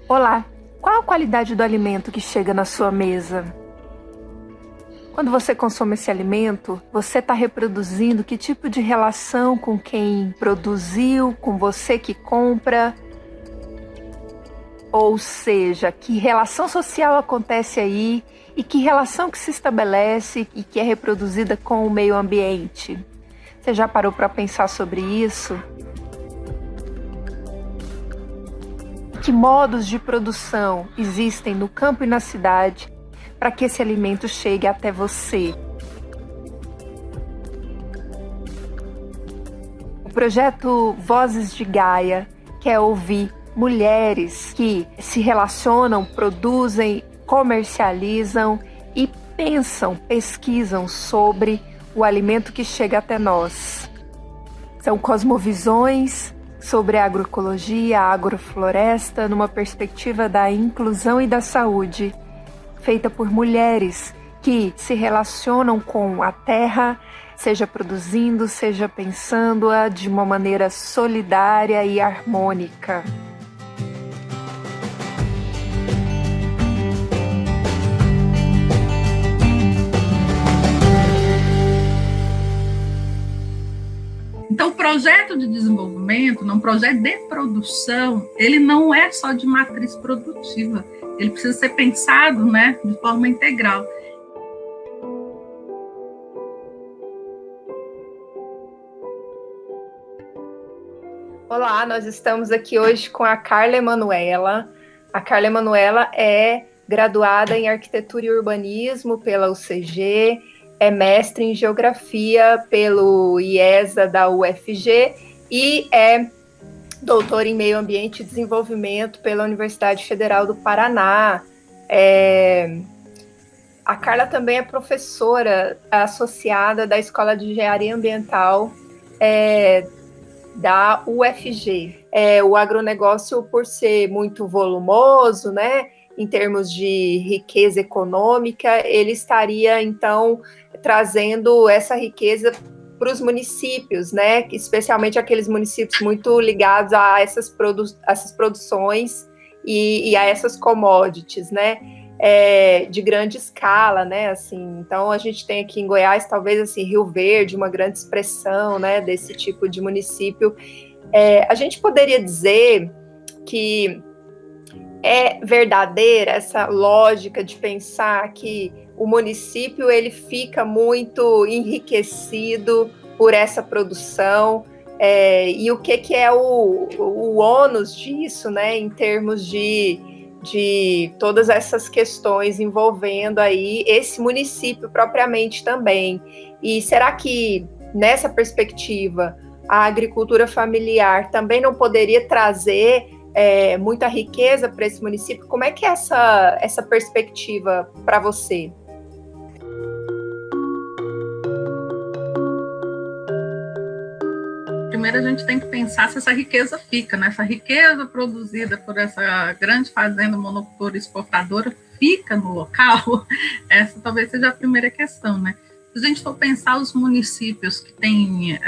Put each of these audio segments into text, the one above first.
Olá, qual a qualidade do alimento que chega na sua mesa? Quando você consome esse alimento, você está reproduzindo que tipo de relação com quem produziu, com você que compra? Ou seja, que relação social acontece aí e que relação que se estabelece e que é reproduzida com o meio ambiente? Você já parou para pensar sobre isso? Que modos de produção existem no campo e na cidade para que esse alimento chegue até você? O projeto Vozes de Gaia quer ouvir mulheres que se relacionam, produzem, comercializam e pensam, pesquisam sobre o alimento que chega até nós. São cosmovisões sobre a agroecologia, a agrofloresta, numa perspectiva da inclusão e da saúde, feita por mulheres que se relacionam com a terra, seja produzindo, seja pensando-a de uma maneira solidária e harmônica. Então, o projeto de desenvolvimento, um projeto de produção, ele não é só de matriz produtiva, ele precisa ser pensado, né, de forma integral. Olá, nós estamos aqui hoje com a Carla Emanuela. A Carla Emanuela é graduada em Arquitetura e Urbanismo pela UCG, é mestre em Geografia pelo IESA da UFG e é doutora em Meio Ambiente e Desenvolvimento pela Universidade Federal do Paraná. A Carla também é professora associada da Escola de Engenharia Ambiental da UFG. O agronegócio, por ser muito volumoso, né, em termos de riqueza econômica, ele estaria, então, trazendo essa riqueza para os municípios, né, especialmente aqueles municípios muito ligados a essas produções e a essas commodities, né, de grande escala, né, assim. Então, a gente tem aqui em Goiás, talvez, assim, Rio Verde, uma grande expressão, né, desse tipo de município. A gente poderia dizer que é verdadeira essa lógica de pensar que o município ele fica muito enriquecido por essa produção, e o que é o ônus disso, né, em termos de todas essas questões envolvendo aí esse município propriamente também. E será que, nessa perspectiva, a agricultura familiar também não poderia trazer muita riqueza para esse município? Como é que é essa perspectiva para você? Primeiro a gente tem que pensar se essa riqueza fica, né? Essa riqueza produzida por essa grande fazenda monocultora exportadora fica no local? Essa talvez seja a primeira questão, né? Se a gente for pensar os municípios que têm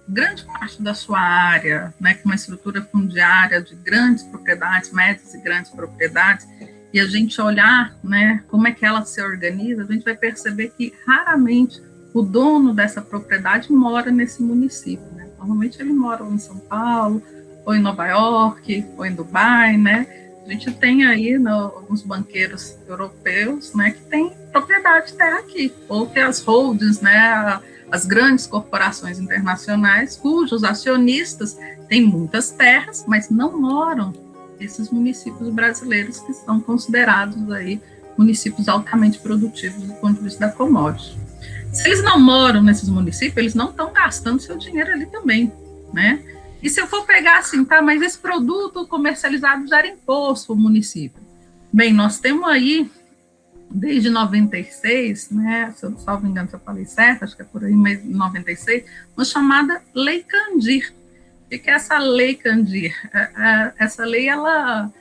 grande parte da sua área, né, com uma estrutura fundiária de grandes propriedades, médias e grandes propriedades, e a gente olhar, né, como é que ela se organiza, a gente vai perceber que raramente o dono dessa propriedade mora nesse município, né? Normalmente ele mora ou em São Paulo, ou em Nova York, ou em Dubai, né? A gente tem aí alguns banqueiros europeus, né, que têm propriedade de terra aqui, ou que as holdings, né, as grandes corporações internacionais, cujos acionistas têm muitas terras, mas não moram nesses municípios brasileiros que são considerados aí municípios altamente produtivos do ponto de vista da commodity. Se eles não moram nesses municípios, eles não estão gastando seu dinheiro ali também, né? E se eu for pegar assim, tá, mas esse produto comercializado gera imposto para o município. Bem, nós temos aí, desde 96, né, se eu não me engano se eu falei certo, acho que é por aí, mas 96, uma chamada Lei Candir. O que é essa Lei Candir? Essa lei, ela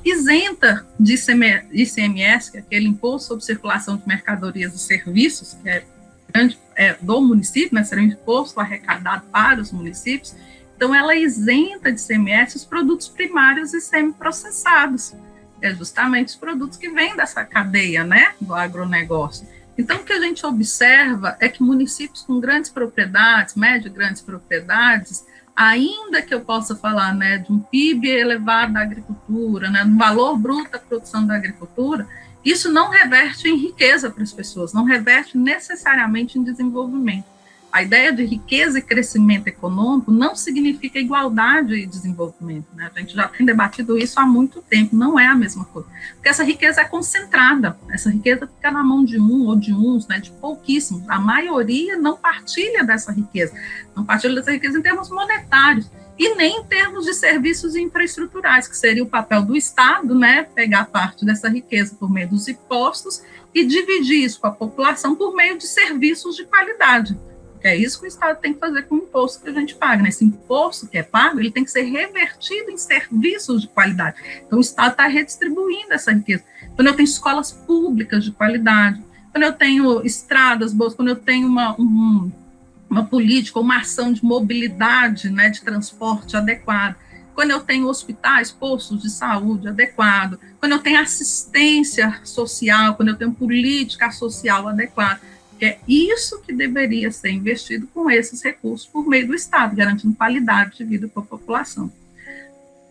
isenta de ICMS, que é aquele Imposto sobre Circulação de Mercadorias e Serviços, que é do município, né, será um imposto arrecadado para os municípios, Então, ela isenta de ICMS os produtos primários e semiprocessados. É justamente os produtos que vêm dessa cadeia, né, do agronegócio. Então, o que a gente observa é que municípios com grandes propriedades, médio e grandes propriedades, ainda que eu possa falar, né, de um PIB elevado da agricultura, né, um valor bruto da produção da agricultura, isso não reverte em riqueza para as pessoas, não reverte necessariamente em desenvolvimento. A ideia de riqueza e crescimento econômico não significa igualdade e desenvolvimento, né? A gente já tem debatido isso há muito tempo, não é a mesma coisa. Porque essa riqueza é concentrada, essa riqueza fica na mão de um ou de uns, né, de pouquíssimos. A maioria não partilha dessa riqueza, não partilha dessa riqueza em termos monetários e nem em termos de serviços infraestruturais, que seria o papel do Estado, né, pegar parte dessa riqueza por meio dos impostos e dividir isso com a população por meio de serviços de qualidade. É isso que o Estado tem que fazer com o imposto que a gente paga, né? Esse imposto que é pago, ele tem que ser revertido em serviços de qualidade. Então, o Estado está redistribuindo essa riqueza. Quando eu tenho escolas públicas de qualidade, quando eu tenho estradas boas, quando eu tenho uma política, uma ação de mobilidade, né, de transporte adequada, quando eu tenho hospitais, postos de saúde adequados, quando eu tenho assistência social, quando eu tenho política social adequada, é isso que deveria ser investido com esses recursos por meio do Estado, garantindo qualidade de vida para a população.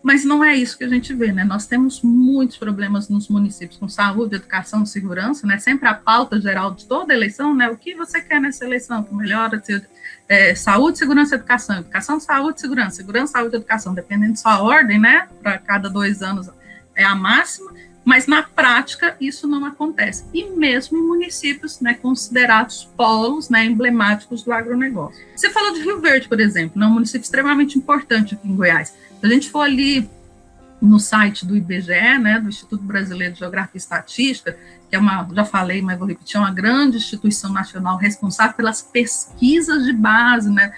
Mas não é isso que a gente vê, né? Nós temos muitos problemas nos municípios com saúde, educação, segurança, né? Sempre a pauta geral de toda eleição, né? O que você quer nessa eleição? Que melhora saúde, segurança, educação, educação, saúde, segurança, segurança, saúde, educação, dependendo de sua ordem, né? Para cada 2 anos é a máxima. Mas, na prática, isso não acontece. E mesmo em municípios, né, considerados polos, né, emblemáticos do agronegócio. Você falou de Rio Verde, por exemplo, né, um município extremamente importante aqui em Goiás. Se a gente for ali no site do IBGE, né, do Instituto Brasileiro de Geografia e Estatística, que é já falei, mas vou repetir, é uma grande instituição nacional responsável pelas pesquisas de base, né,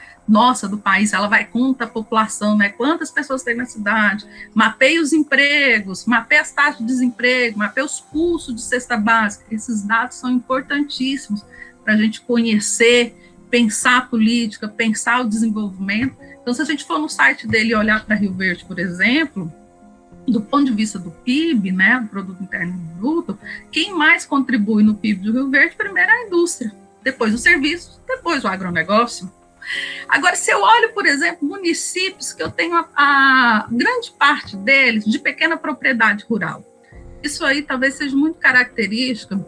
do país, ela vai conta a população, né, quantas pessoas tem na cidade, mapeia os empregos, mapeia as taxas de desemprego, mapeia os custos de cesta básica. Esses dados são importantíssimos para a gente conhecer, pensar a política, pensar o desenvolvimento. Então, se a gente for no site dele e olhar para Rio Verde, por exemplo, do ponto de vista do PIB, né, do Produto Interno Bruto, quem mais contribui no PIB do Rio Verde, primeiro é a indústria, depois os serviços, depois o agronegócio. Agora, se eu olho, por exemplo, municípios que eu tenho a grande parte deles de pequena propriedade rural, isso aí talvez seja muito característica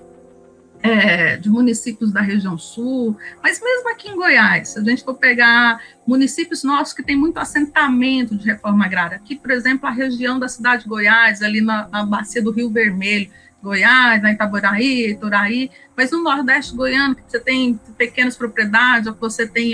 de municípios da região sul, mas mesmo aqui em Goiás, se a gente for pegar municípios nossos que tem muito assentamento de reforma agrária, aqui, por exemplo, a região da cidade de Goiás, ali na bacia do Rio Vermelho, Goiás, na Itaboraí, Itoraí, mas no Nordeste goiano, que você tem pequenas propriedades, você tem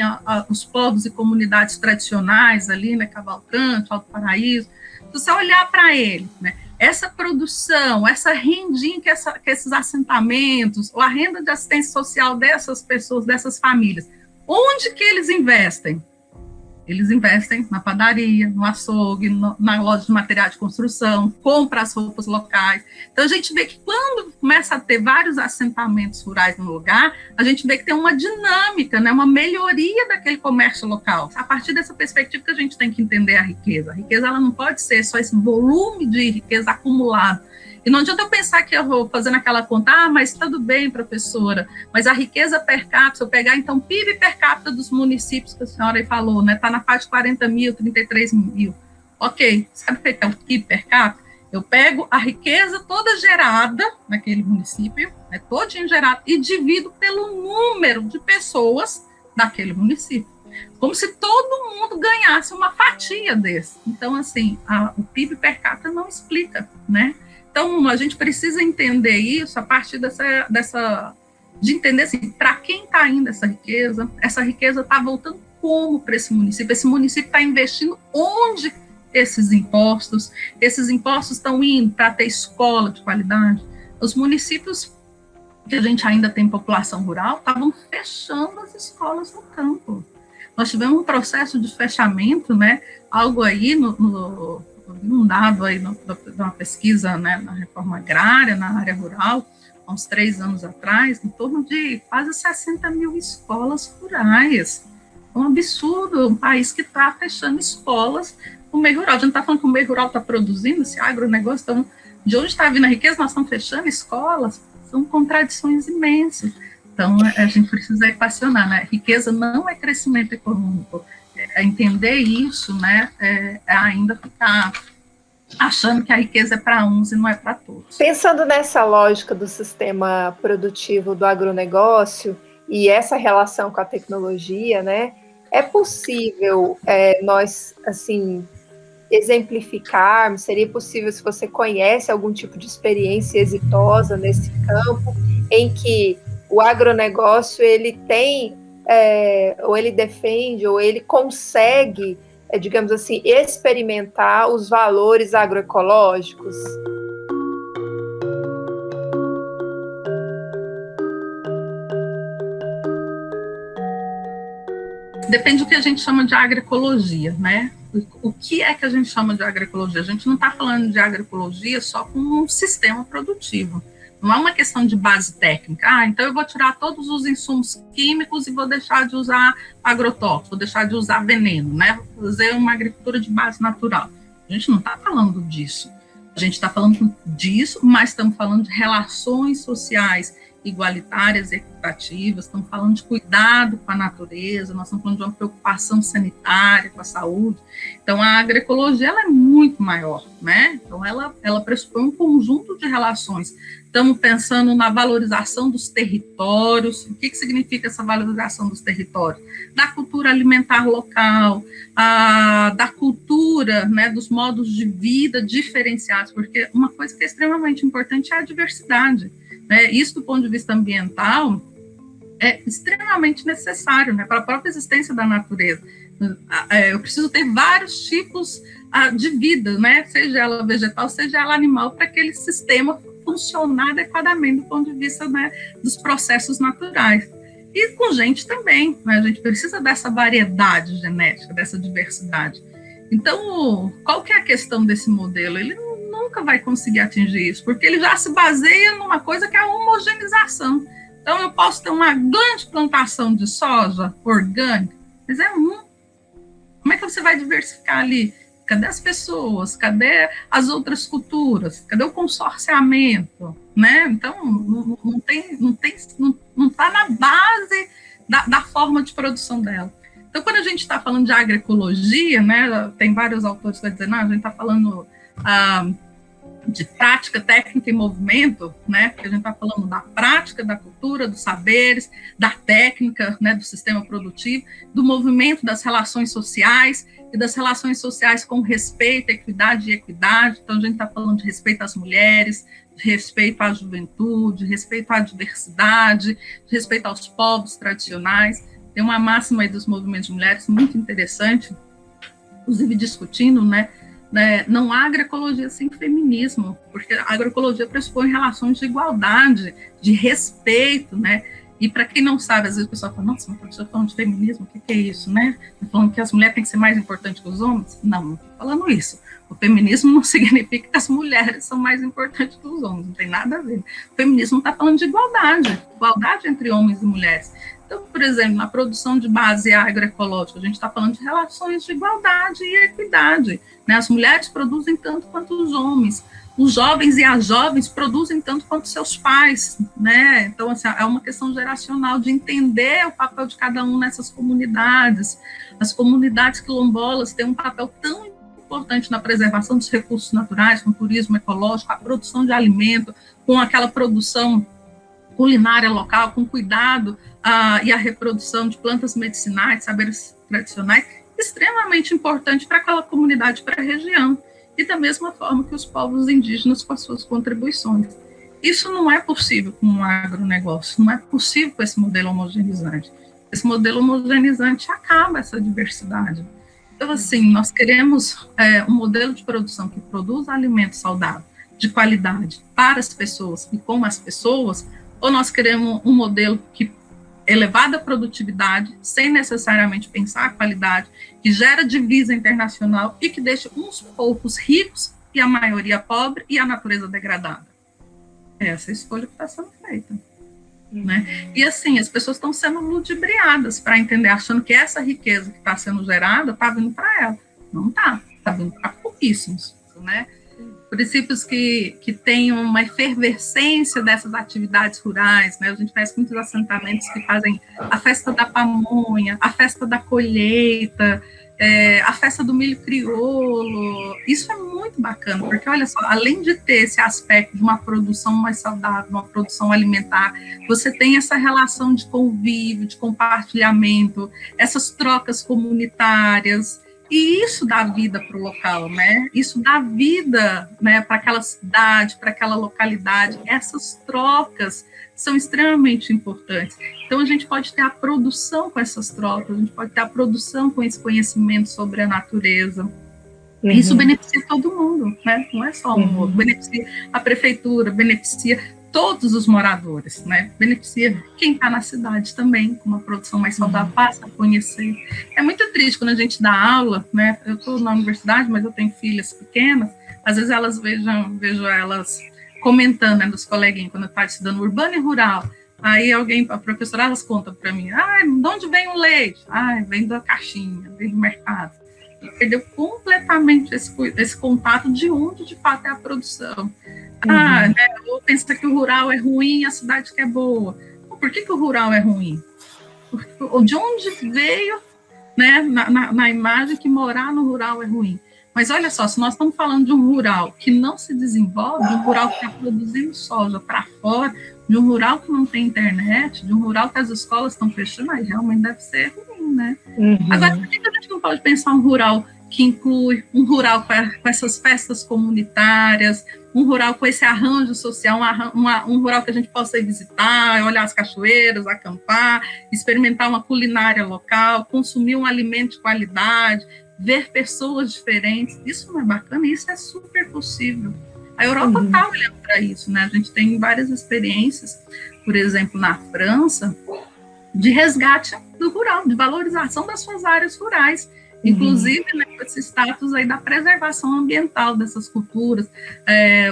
os povos e comunidades tradicionais ali, né, Cavalcante, Alto Paraíso, se você olhar para ele, né, essa produção, essa rendinha que esses assentamentos, ou a renda de assistência social dessas pessoas, dessas famílias, onde que eles investem? Eles investem na padaria, no açougue, na loja de material de construção, compram as roupas locais. Então, a gente vê que quando começa a ter vários assentamentos rurais no lugar, a gente vê que tem uma dinâmica, né, uma melhoria daquele comércio local. A partir dessa perspectiva que a gente tem que entender a riqueza. A riqueza ela não pode ser só esse volume de riqueza acumulado. E não adianta eu pensar que eu vou fazendo aquela conta, mas tudo bem, professora, mas a riqueza per capita, se eu pegar, então, PIB per capita dos municípios que a senhora aí falou, né, está na faixa de 40 mil, 33 mil. Ok, sabe o que é o PIB per capita? Eu pego a riqueza toda gerada naquele município, né, todinha gerada, e divido pelo número de pessoas daquele município. Como se todo mundo ganhasse uma fatia desse. Então, assim, o PIB per capita não explica, né? Então, a gente precisa entender isso a partir de entender assim, para quem está indo essa riqueza está voltando como para esse município está investindo onde esses impostos estão indo para ter escola de qualidade. Os municípios que a gente ainda tem população rural estavam fechando as escolas no campo. Nós tivemos um processo de fechamento, né, algo aí um dado aí de uma pesquisa, né, na reforma agrária, na área rural, há uns 3 anos atrás, em torno de quase 60 mil escolas rurais. É um absurdo um país que está fechando escolas no meio rural. A gente não está falando que o meio rural está produzindo esse agronegócio, então, de onde está vindo a riqueza? Nós estamos fechando escolas. São contradições imensas. Então, a gente precisa equacionar, né? Riqueza não é crescimento econômico. Entender isso, né, ainda ficar achando que a riqueza é para uns e não é para todos. Pensando nessa lógica do sistema produtivo do agronegócio e essa relação com a tecnologia, né, é possível nós, assim, exemplificarmos, seria possível, se você conhece algum tipo de experiência exitosa nesse campo, em que o agronegócio, ele tem, ou ele defende, ou ele consegue, digamos assim, experimentar os valores agroecológicos? Depende do que a gente chama de agroecologia, né? O que é que a gente chama de agroecologia? A gente não está falando de agroecologia só como um sistema produtivo. Não é uma questão de base técnica. Então eu vou tirar todos os insumos químicos e vou deixar de usar agrotóxicos, vou deixar de usar veneno, né? Vou fazer uma agricultura de base natural. A gente não está falando disso. A gente está falando disso, mas estamos falando de relações sociais igualitárias e equitativas, estamos falando de cuidado com a natureza, nós estamos falando de uma preocupação sanitária com a saúde. Então, a agroecologia ela é muito maior, né? Então, ela pressupõe um conjunto de relações. Estamos pensando na valorização dos territórios. O que significa essa valorização dos territórios? Da cultura alimentar local, da cultura, né, dos modos de vida diferenciados, porque uma coisa que é extremamente importante é a diversidade. Isso, do ponto de vista ambiental, é extremamente necessário, né, para a própria existência da natureza. Eu preciso ter vários tipos de vida, né, seja ela vegetal, seja ela animal, para aquele sistema funcionar adequadamente do ponto de vista, né, dos processos naturais. E com gente também, né, a gente precisa dessa variedade genética, dessa diversidade. Então, qual que é a questão desse modelo? Ele nunca vai conseguir atingir isso, porque ele já se baseia numa coisa que é a homogeneização. Então, eu posso ter uma grande plantação de soja orgânica, mas é um. Como é que você vai diversificar ali? Cadê as pessoas? Cadê as outras culturas? Cadê o consorciamento? Né? Então, não está na base da forma de produção dela. Então, quando a gente está falando de agroecologia, né, tem vários autores que dizem, não, a gente está falando de prática, técnica e movimento, né, porque a gente está falando da prática, da cultura, dos saberes, da técnica, né, do sistema produtivo, do movimento das relações sociais e das relações sociais com respeito, equidade e equidade. Então, a gente está falando de respeito às mulheres, de respeito à juventude, de respeito à diversidade, de respeito aos povos tradicionais. Tem uma máxima aí dos movimentos de mulheres muito interessante, inclusive discutindo, né, não há agroecologia sem feminismo, porque a agroecologia pressupõe relações de igualdade, de respeito, né? E para quem não sabe, às vezes o pessoal fala, nossa, mas professor falando de feminismo, o que é isso, né? Falando que as mulheres têm que ser mais importantes que os homens? Não estou falando isso. O feminismo não significa que as mulheres são mais importantes que os homens, não tem nada a ver. O feminismo está falando de igualdade entre homens e mulheres. Então, por exemplo, na produção de base agroecológica, a gente está falando de relações de igualdade e equidade, né? As mulheres produzem tanto quanto os homens, os jovens e as jovens produzem tanto quanto seus pais, né? Então, assim, é uma questão geracional de entender o papel de cada um nessas comunidades. As comunidades quilombolas têm um papel tão importante na preservação dos recursos naturais, com o turismo ecológico, a produção de alimento, com aquela produção culinária local, com cuidado e a reprodução de plantas medicinais, saberes tradicionais, extremamente importante para aquela comunidade, para a região, e da mesma forma que os povos indígenas com as suas contribuições. Isso não é possível com um agronegócio, não é possível com esse modelo homogeneizante. Esse modelo homogeneizante acaba essa diversidade. Então, assim, nós queremos um modelo de produção que produza alimento saudável, de qualidade, para as pessoas e com as pessoas, ou nós queremos um modelo que elevada produtividade, sem necessariamente pensar a qualidade, que gera divisa internacional e que deixa uns poucos ricos e a maioria pobre e a natureza degradada. É essa escolha que está sendo feita. né? E assim, as pessoas estão sendo ludibriadas para entender, achando que essa riqueza que está sendo gerada está vindo para ela. Não está vindo para pouquíssimos, né? Princípios que tenham uma efervescência dessas atividades rurais, né? A gente conhece muitos assentamentos que fazem a festa da pamonha, a festa da colheita, a festa do milho crioulo. Isso é muito bacana, porque olha só, além de ter esse aspecto de uma produção mais saudável, uma produção alimentar, você tem essa relação de convívio, de compartilhamento, essas trocas comunitárias. E isso dá vida para o local, né? Isso dá vida, né, para aquela cidade, para aquela localidade. Essas trocas são extremamente importantes. Então, a gente pode ter a produção com essas trocas, a gente pode ter a produção com esse conhecimento sobre a natureza. Isso beneficia todo mundo, né? Não é só um outro. Beneficia a prefeitura, beneficia todos os moradores, né? Beneficia quem está na cidade também, com uma produção mais saudável, passa a conhecer. É muito triste quando a gente dá aula, né? Eu estou na universidade, mas eu tenho filhas pequenas, às vezes elas vejo elas comentando, né, dos coleguinhas, quando eu estava estudando urbano e rural, aí a professora, elas contam para mim, de onde vem o leite? Vem da caixinha, vem do mercado. E perdeu completamente esse contato de onde, de fato, é a produção. Né, ou pensa que o rural é ruim e a cidade que é boa. Por que o rural é ruim? De onde veio, né, na imagem que morar no rural é ruim? Mas olha só, se nós estamos falando de um rural que não se desenvolve, de um rural que está produzindo soja para fora, de um rural que não tem internet, de um rural que as escolas estão fechando, aí realmente deve ser ruim, né? Agora, por que a gente não pode pensar um rural que inclui um rural com essas festas comunitárias, um rural com esse arranjo social, um rural que a gente possa ir visitar, olhar as cachoeiras, acampar, experimentar uma culinária local, consumir um alimento de qualidade, ver pessoas diferentes? Isso não é bacana? Isso é super possível. A Europa está olhando para isso, né? A gente tem várias experiências, por exemplo, na França, de resgate do rural, de valorização das suas áreas rurais, inclusive, né, com esse status aí da preservação ambiental dessas culturas,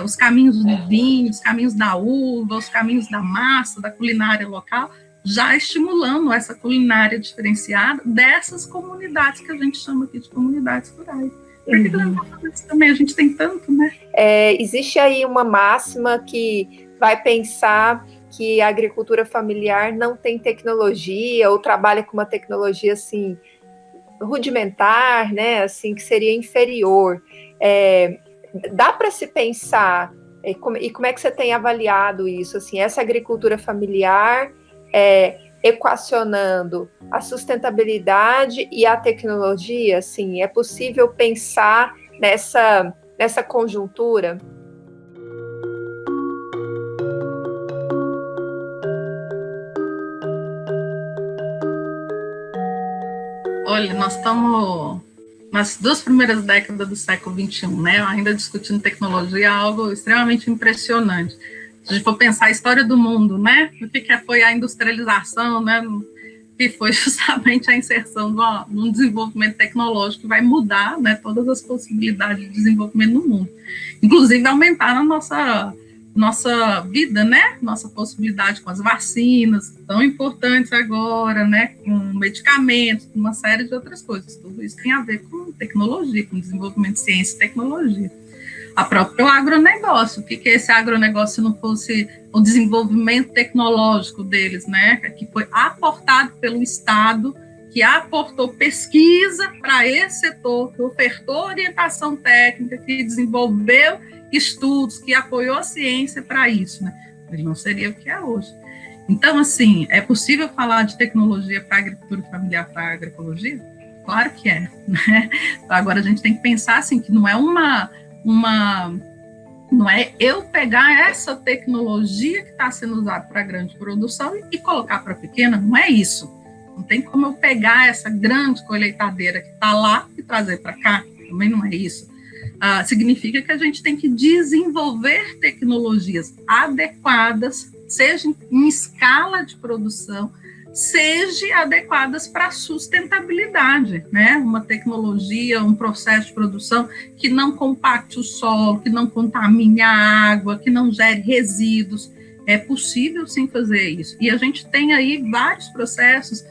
os caminhos do vinho, os caminhos da uva, os caminhos da massa, da culinária local, já estimulando essa culinária diferenciada dessas comunidades que a gente chama aqui de comunidades rurais. Por que não fazer isso também? A gente tem tanto, né? Existe aí uma máxima que vai pensar que a agricultura familiar não tem tecnologia ou trabalha com uma tecnologia assim rudimentar, né? Assim que seria inferior. Dá para se pensar e como é que você tem avaliado isso? Assim, essa agricultura familiar equacionando a sustentabilidade e a tecnologia, assim, é possível pensar nessa conjuntura? Olha, nós estamos nas 2 primeiras décadas do século XXI, né? Ainda discutindo tecnologia, algo extremamente impressionante. Se a gente for pensar a história do mundo, né? O que foi a industrialização, né? Que foi justamente a inserção de um desenvolvimento tecnológico que vai mudar, né, todas as possibilidades de desenvolvimento no mundo. Inclusive aumentar a nossa vida, né? Nossa possibilidade com as vacinas, tão importantes agora, né? Com medicamentos, com uma série de outras coisas. Tudo isso tem a ver com tecnologia, com desenvolvimento de ciência e tecnologia. A próprio agronegócio, o que é esse agronegócio se não fosse o desenvolvimento tecnológico deles, né? Que foi aportado pelo Estado, que aportou pesquisa para esse setor, que ofertou orientação técnica, que desenvolveu estudos, que apoiou a ciência para isso, né? Ele não seria o que é hoje. Então, assim, é possível falar de tecnologia para a agricultura familiar, para a agroecologia? Claro que é, né? Agora a gente tem que pensar assim, que não é não é eu pegar essa tecnologia que está sendo usada para grande produção e colocar para pequena, não é isso. Não tem como eu pegar essa grande colheitadeira que está lá e trazer para cá, também não é isso. Significa que a gente tem que desenvolver tecnologias adequadas, seja em escala de produção, seja adequadas para a sustentabilidade, né? Uma tecnologia, um processo de produção que não compacte o solo, que não contamine a água, que não gere resíduos, É possível sim fazer isso. E a gente tem aí vários processos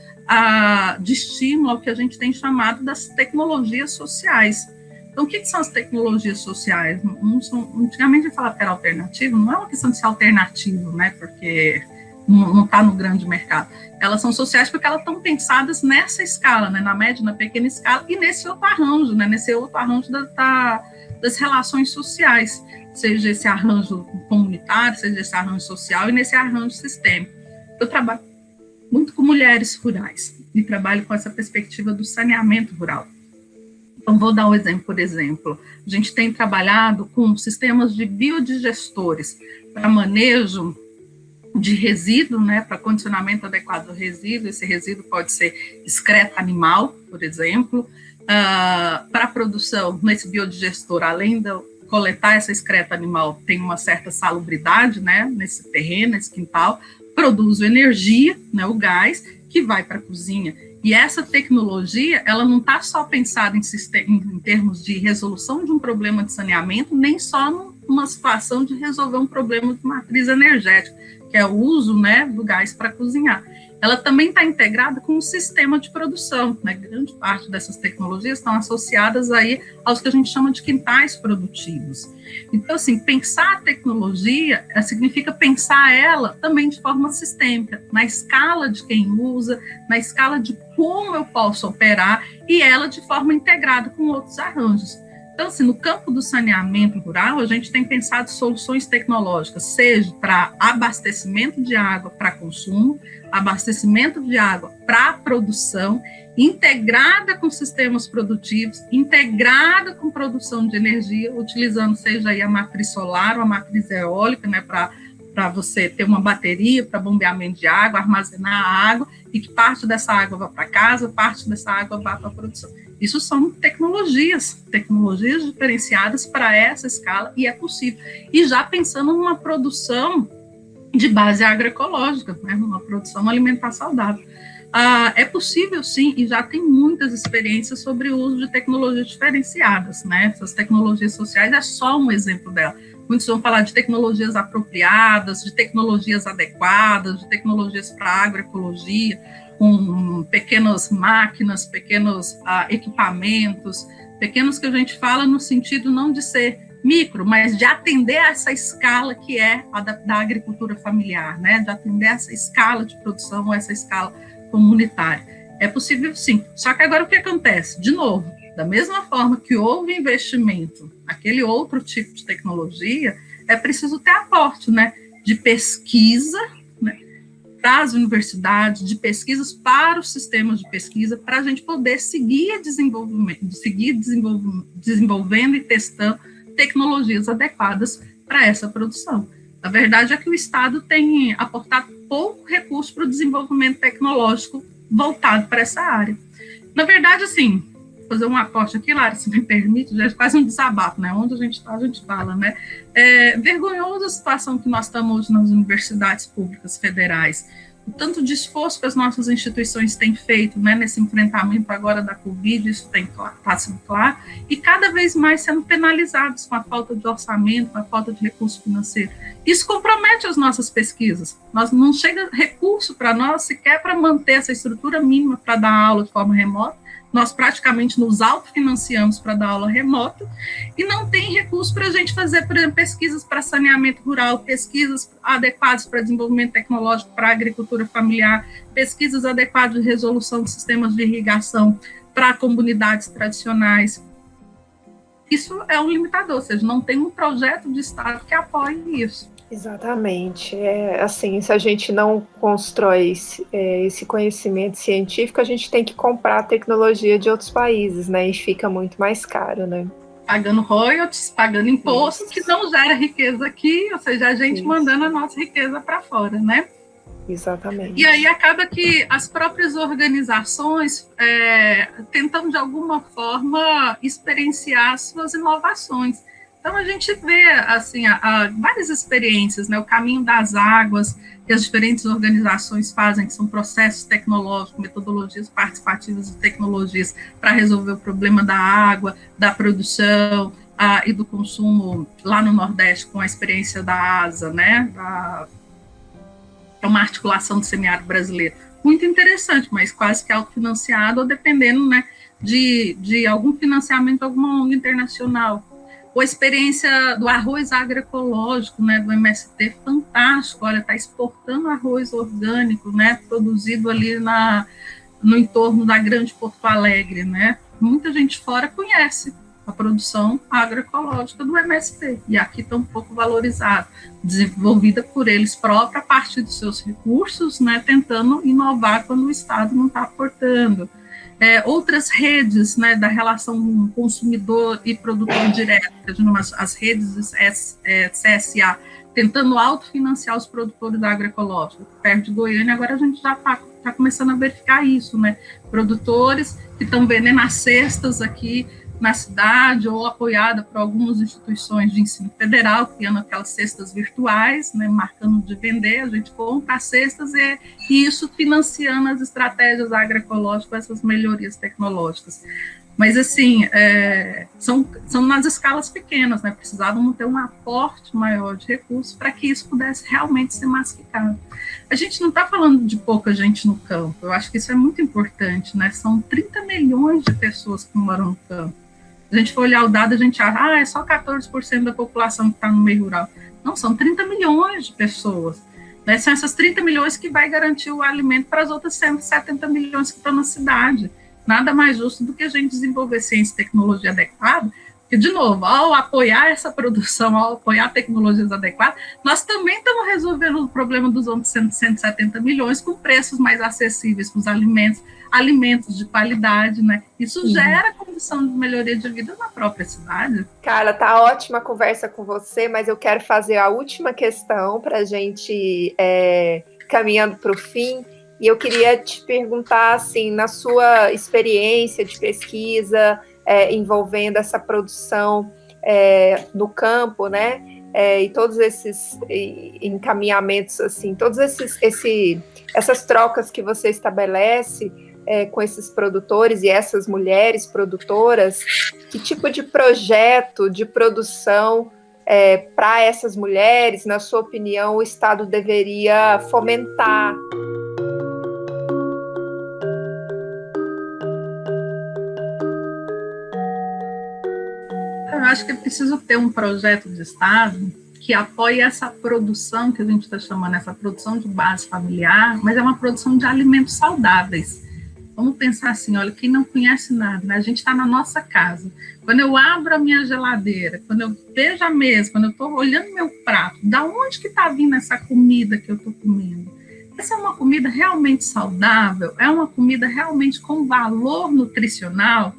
de estímulo ao que a gente tem chamado das tecnologias sociais. Então, o que são as tecnologias sociais? Antigamente a gente falava que era alternativo, não é uma questão de ser alternativo, né? Porque não está no grande mercado. Elas são sociais porque elas estão pensadas nessa escala, né? Na média, na pequena escala, e nesse outro arranjo, né? Nesse outro arranjo das relações sociais, seja esse arranjo comunitário, seja esse arranjo social e nesse arranjo sistêmico. Eu trabalho muito com mulheres rurais e trabalho com essa perspectiva do saneamento rural. Então, vou dar um exemplo, por exemplo, a gente tem trabalhado com sistemas de biodigestores para manejo de resíduo, né, para condicionamento adequado do resíduo. Esse resíduo pode ser excreto animal, por exemplo, para a produção nesse biodigestor, além de coletar essa excreta animal, tem uma certa salubridade, né, nesse terreno, nesse quintal, produz energia, né, o gás, que vai para a cozinha. E essa tecnologia, ela não está só pensada em termos de resolução de um problema de saneamento, nem só numa situação de resolver um problema de matriz energética, que é o uso, né, do gás para cozinhar. Ela também está integrada com o sistema de produção, né? Grande parte dessas tecnologias estão associadas aí aos que a gente chama de quintais produtivos. Então, assim, pensar a tecnologia significa pensar ela também de forma sistêmica, na escala de quem usa, na escala de como eu posso operar, e ela de forma integrada com outros arranjos. Então, assim, no campo do saneamento rural, a gente tem pensado soluções tecnológicas, seja para abastecimento de água para consumo, abastecimento de água para produção, integrada com sistemas produtivos, integrada com produção de energia, utilizando seja aí a matriz solar ou a matriz eólica, né, para você ter uma bateria para bombeamento de água, armazenar a água, e que parte dessa água vá para casa, parte dessa água vá para a produção. Isso são tecnologias diferenciadas para essa escala, e é possível. E já pensando numa produção de base agroecológica, né, uma produção alimentar saudável. É possível, sim, e já tem muitas experiências sobre o uso de tecnologias diferenciadas, né? Essas tecnologias sociais é só um exemplo dela. Muitos vão falar de tecnologias apropriadas, de tecnologias adequadas, de tecnologias para agroecologia, com pequenas máquinas, pequenos equipamentos, pequenos que a gente fala no sentido não de ser micro, mas de atender a essa escala que é a da agricultura familiar, né? De atender essa escala de produção, essa escala comunitária. É possível sim, só que agora o que acontece? De novo, da mesma forma que houve investimento naquele outro tipo de tecnologia, é preciso ter aporte, né? De pesquisa, né, para as universidades, de pesquisas para os sistemas de pesquisa, para a gente poder seguir desenvolvendo e testando tecnologias adequadas para essa produção. A verdade é que o Estado tem aportado pouco recurso para o desenvolvimento tecnológico voltado para essa área. Na verdade, assim, vou fazer um aporte aqui, Lara, se me permite, já é quase um desabafo, né? Onde a gente está, a gente fala, né? É vergonhosa a situação que nós estamos hoje nas universidades públicas federais. O tanto de esforço que as nossas instituições têm feito, né, nesse enfrentamento agora da Covid, isso está sendo claro, e cada vez mais sendo penalizados com a falta de orçamento, com a falta de recurso financeiro. Isso compromete as nossas pesquisas. Não chega recurso para nós sequer para manter essa estrutura mínima para dar aula de forma remota. Nós praticamente nos autofinanciamos para dar aula remota e não tem recurso para a gente fazer, por exemplo, pesquisas para saneamento rural, pesquisas adequadas para desenvolvimento tecnológico para agricultura familiar, pesquisas adequadas de resolução de sistemas de irrigação para comunidades tradicionais. Isso é um limitador, ou seja, não tem um projeto de Estado que apoie isso. Exatamente. Assim, se a gente não constrói esse conhecimento científico, a gente tem que comprar a tecnologia de outros países, né? E fica muito mais caro, né? Pagando royalties, pagando imposto, que não gera riqueza aqui, ou seja, a gente mandando a nossa riqueza para fora, né? Exatamente. E aí acaba que as próprias organizações tentam, de alguma forma, experienciar suas inovações. Então, a gente vê, assim, várias experiências, né? O caminho das águas, que as diferentes organizações fazem, que são processos tecnológicos, metodologias participativas e tecnologias para resolver o problema da água, da produção e do consumo lá no Nordeste, com a experiência da ASA, né? é uma articulação do semiárido brasileiro. Muito interessante, mas quase que autofinanciado, ou dependendo, né, de algum financiamento, alguma ONG internacional. Ou a experiência do arroz agroecológico, né, do MST, fantástico, olha, está exportando arroz orgânico, né, produzido ali no entorno da Grande Porto Alegre, né, muita gente fora conhece a produção agroecológica do MST, e aqui está um pouco valorizado, desenvolvida por eles próprios, a partir dos seus recursos, né, tentando inovar quando o Estado não está aportando. Outras redes, né, da relação consumidor e produtor direto, as redes CSA, tentando autofinanciar os produtores agroecológicos. Perto de Goiânia, agora a gente já está começando a verificar isso, né? Produtores que estão vendendo as cestas aqui na cidade, ou apoiada por algumas instituições de ensino federal, criando aquelas cestas virtuais, né, marcando de vender, a gente compra as cestas e isso financiando as estratégias agroecológicas, essas melhorias tecnológicas. Mas, assim, são nas escalas pequenas, né, precisavam ter um aporte maior de recursos para que isso pudesse realmente ser massificado. A gente não está falando de pouca gente no campo, eu acho que isso é muito importante, né, são 30 milhões de pessoas que moram no campo. Se a gente for olhar o dado, a gente acha, é só 14% da população que está no meio rural. Não, são 30 milhões de pessoas. Né? São essas 30 milhões que vai garantir o alimento para as outras 170 milhões que estão na cidade. Nada mais justo do que a gente desenvolver ciência e tecnologia adequada, porque, de novo, ao apoiar essa produção, ao apoiar tecnologias adequadas, nós também estamos resolvendo o problema dos outros 170 milhões com preços mais acessíveis para os alimentos de qualidade, né? Isso gera condição de melhoria de vida na própria cidade. Cara, tá ótima a conversa com você, mas eu quero fazer a última questão para a gente caminhando para o fim. E eu queria te perguntar, assim, na sua experiência de pesquisa envolvendo essa produção no campo, né? E todos esses encaminhamentos, assim, todos essas trocas que você estabelece com esses produtores e essas mulheres produtoras, que tipo de projeto de produção para essas mulheres, na sua opinião, o Estado deveria fomentar? Eu acho que é preciso ter um projeto de Estado que apoie essa produção que a gente está chamando, essa produção de base familiar, mas é uma produção de alimentos saudáveis. Vamos pensar assim, olha, quem não conhece nada, né? A gente está na nossa casa. Quando eu abro a minha geladeira, quando eu vejo a mesa, quando eu estou olhando meu prato, da onde que está vindo essa comida que eu estou comendo? Essa é uma comida realmente saudável? É uma comida realmente com valor nutricional?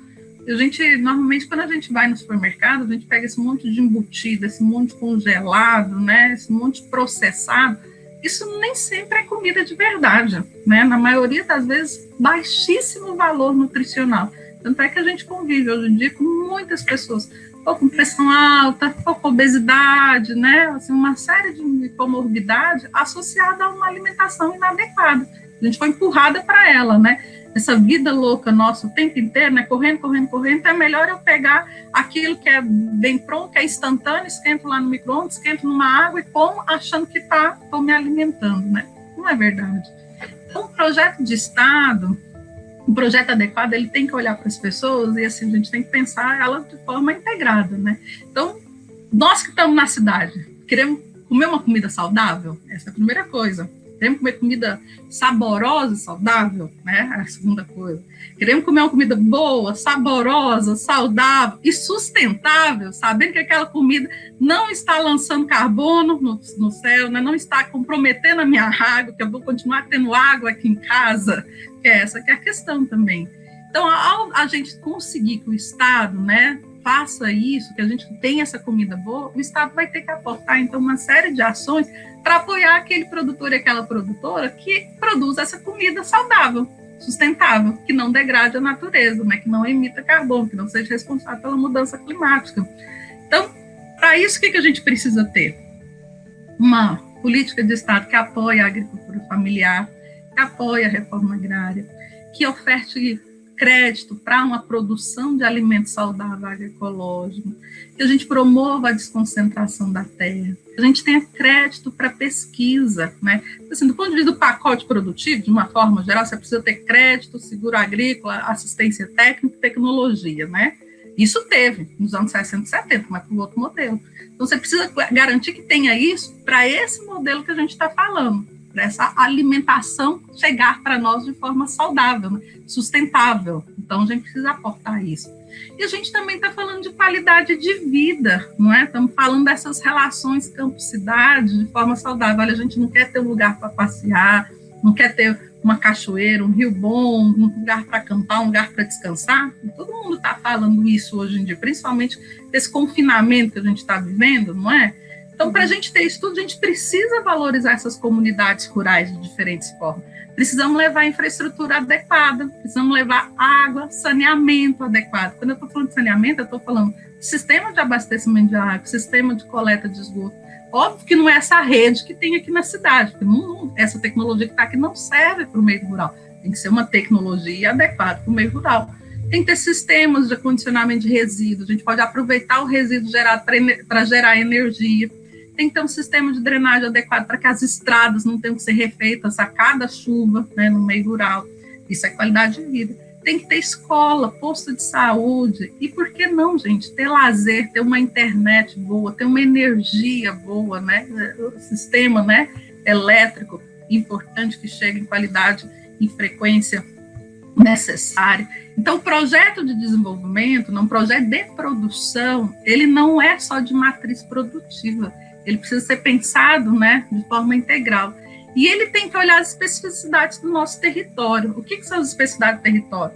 A gente, normalmente, quando a gente vai no supermercado, a gente pega esse monte de embutido, esse monte de congelado, né? Esse monte de processado. Isso nem sempre é comida de verdade, né? Na maioria das vezes, baixíssimo valor nutricional. Tanto é que a gente convive hoje em dia com muitas pessoas com pressão alta, com obesidade, né? Assim, uma série de comorbidade associada a uma alimentação inadequada. A gente foi empurrada para ela, né? Essa vida louca nossa o tempo inteiro, né? Correndo, é melhor eu pegar aquilo que é bem pronto, que é instantâneo, esquento lá no micro-ondas, esquento numa água e como achando que estou me alimentando, né? Não é verdade. Então, um projeto de Estado, um projeto adequado, ele tem que olhar para as pessoas e assim, a gente tem que pensar ela de forma integrada, né? Então, nós que estamos na cidade, queremos comer uma comida saudável? Essa é a primeira coisa. Queremos comer comida saborosa e saudável, né? É a segunda coisa. Queremos comer uma comida boa, saborosa, saudável e sustentável, sabendo que aquela comida não está lançando carbono no céu, né? Não está comprometendo a minha água, que eu vou continuar tendo água aqui em casa, que é essa que é a questão também. Então, ao a gente conseguir que o Estado, né, faça isso, que a gente tenha essa comida boa, o Estado vai ter que aportar, então, uma série de ações para apoiar aquele produtor e aquela produtora que produz essa comida saudável, sustentável, que não degrade a natureza, né, que não emita carbono, que não seja responsável pela mudança climática. Então, para isso, o que a gente precisa ter? Uma política de Estado que apoie a agricultura familiar, que apoie a reforma agrária, que oferte crédito para uma produção de alimento saudável agroecológico, que a gente promova a desconcentração da terra, que a gente tenha crédito para pesquisa, né? Assim, do ponto de vista do pacote produtivo, de uma forma geral, você precisa ter crédito, seguro agrícola, assistência técnica e tecnologia, né? Isso teve nos anos 60 e 70, mas para o outro modelo. Então, você precisa garantir que tenha isso para esse modelo que a gente está falando, para essa alimentação chegar para nós de forma saudável, né? Sustentável. Então, a gente precisa aportar isso. E a gente também está falando de qualidade de vida, não é? Estamos falando dessas relações campo-cidade de forma saudável. Olha, a gente não quer ter um lugar para passear, não quer ter uma cachoeira, um rio bom, um lugar para acampar, um lugar para descansar. Todo mundo está falando isso hoje em dia, principalmente esse confinamento que a gente está vivendo, não é? Então, para a gente ter isso tudo, a gente precisa valorizar essas comunidades rurais de diferentes formas. Precisamos levar infraestrutura adequada, precisamos levar água, saneamento adequado. Quando eu estou falando de saneamento, eu estou falando de sistema de abastecimento de água, sistema de coleta de esgoto. Óbvio que não é essa rede que tem aqui na cidade, porque essa tecnologia que está aqui não serve para o meio rural. Tem que ser uma tecnologia adequada para o meio rural. Tem que ter sistemas de acondicionamento de resíduos, a gente pode aproveitar o resíduo gerado para gerar energia. Tem que ter um sistema de drenagem adequado para que as estradas não tenham que ser refeitas a cada chuva, né, no meio rural. Isso é qualidade de vida. Tem que ter escola, posto de saúde, e por que não, gente, ter lazer, ter uma internet boa, ter uma energia boa, né, o sistema, né, elétrico importante que chegue em qualidade, em frequência necessária. Então, o projeto de desenvolvimento, um projeto de produção, ele não é só de matriz produtiva, ele precisa ser pensado, né, de forma integral. E ele tem que olhar as especificidades do nosso território. O que são as especificidades do território?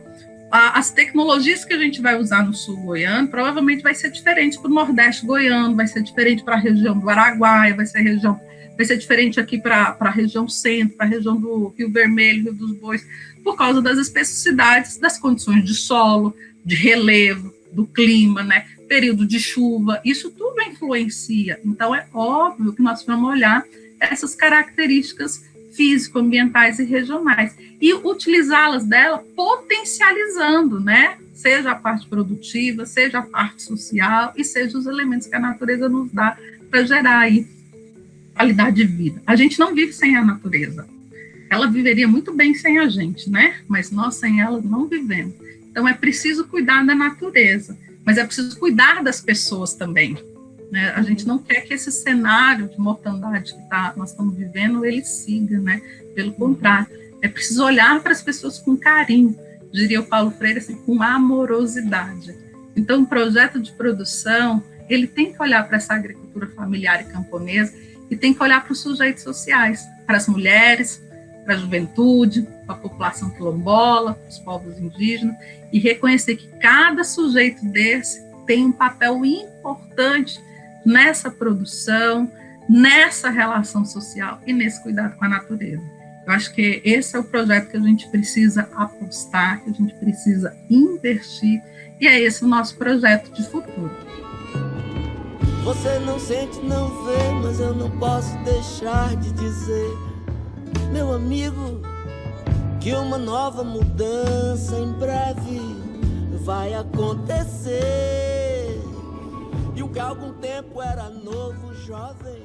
As tecnologias que a gente vai usar no sul goiano provavelmente vai ser diferente para o nordeste goiano, vai ser diferente para a região do Araguaia, vai ser diferente aqui para a região centro, para a região do Rio Vermelho, Rio dos Bois, por causa das especificidades das condições de solo, de relevo, do clima, né? Período de chuva, isso tudo influencia. Então, é óbvio que nós vamos olhar essas características físico-ambientais e regionais e utilizá-las dela potencializando, né? Seja a parte produtiva, seja a parte social e seja os elementos que a natureza nos dá para gerar aí qualidade de vida. A gente não vive sem a natureza. Ela viveria muito bem sem a gente, né? Mas nós sem ela não vivemos. Então é preciso cuidar da natureza, mas é preciso cuidar das pessoas também. Né? A gente não quer que esse cenário de mortandade que nós estamos vivendo, ele siga, né? Pelo contrário, é preciso olhar para as pessoas com carinho, diria o Paulo Freire, assim, com amorosidade. Então, o projeto de produção, ele tem que olhar para essa agricultura familiar e camponesa e tem que olhar para os sujeitos sociais, para as mulheres, para a juventude, para a população quilombola, para os povos indígenas, e reconhecer que cada sujeito desse tem um papel importante nessa produção, nessa relação social e nesse cuidado com a natureza. Eu acho que esse é o projeto que a gente precisa apostar, que a gente precisa investir, e é esse o nosso projeto de futuro. Você não sente, não vê, mas eu não posso deixar de dizer, meu amigo, que uma nova mudança em breve vai acontecer. E o que há algum tempo era novo, jovem,